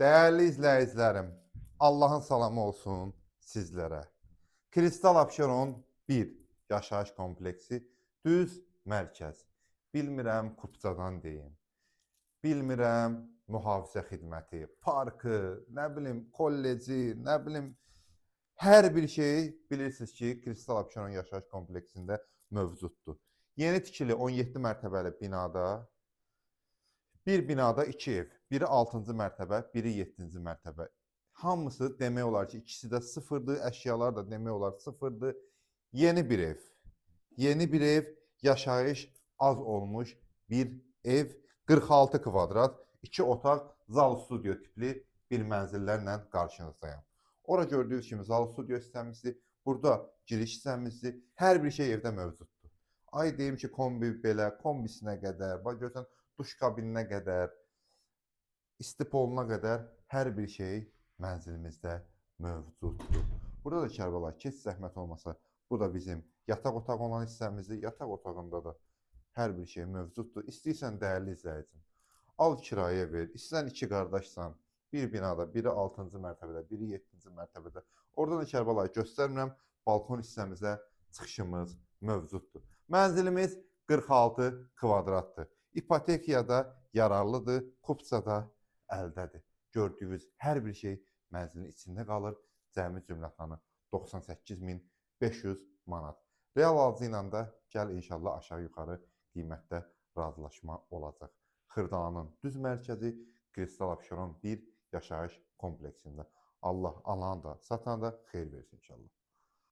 Değerli izləyicilərim, Allahın salamı olsun sizlərə. Kristal Abşeron 1 yaşayış kompleksi, düz mərkəz. Bilmirəm Kupçadan deyim, bilmirəm mühafizə xidməti, parkı, nə bilim kolleci, nə bilim hər bir şey bilirsiniz ki, Kristal Abşeron yaşayış kompleksində mövcuddur. Yeni tikili 17 mərtəbəli binada bir binada iki ev. Biri 6-cı mərtəbə, biri 7-ci mərtəbə. Hamısı demək olar ki, ikisi də sıfırdır, əşyalar da demək olar sıfırdır. Yeni bir ev. Yeni bir ev, yaşayış az olmuş bir ev. 46 kvadrat, 2 otaq, zal studio tipli bir mənzillərlə qarşınızdayım. Ora gördüyünüz kimi zal studio hissəmizdir. Burada giriş hissəmizdir. Hər bir şey evdə mövcuddur. Ay deyim ki, kombi belə, kombisinə qədər, bax görsən duş kabininə qədər, istipoluna qədər hər bir şey mənzilimizdə mövcuddur. Burada da Kərbəlayı keç zəhmət olmasa, bu da bizim yataq otağı olan hissəmizdir. Yataq otağında da hər bir şey mövcuddur. İstəyirsən dəyərli izləyicim, al kirayə ver. İstəyirsən iki qardaşsan, bir binada, biri 6-cı mərtəbədə, biri 7-ci mərtəbədə. Orada da Kərbəlayı göstərmirəm, balkon hissəmizə çıxışımız mövcuddur. Mənzilimiz 46 kvadratdır. İpotekiyada yararlıdır, kupçada əldədir. Gördüyünüz hər bir şey mənzilin içində qalır. Cəmi cümlətanı 98.500 manat. Real alıcı ilə də gəl inşallah aşağı-yuxarı qiymətdə razılaşma olacaq. Xırdalanın düz mərkəzi Kristal Abşeron 1 yaşayış kompleksində. Allah alan da, satan da xeyir versin inşallah.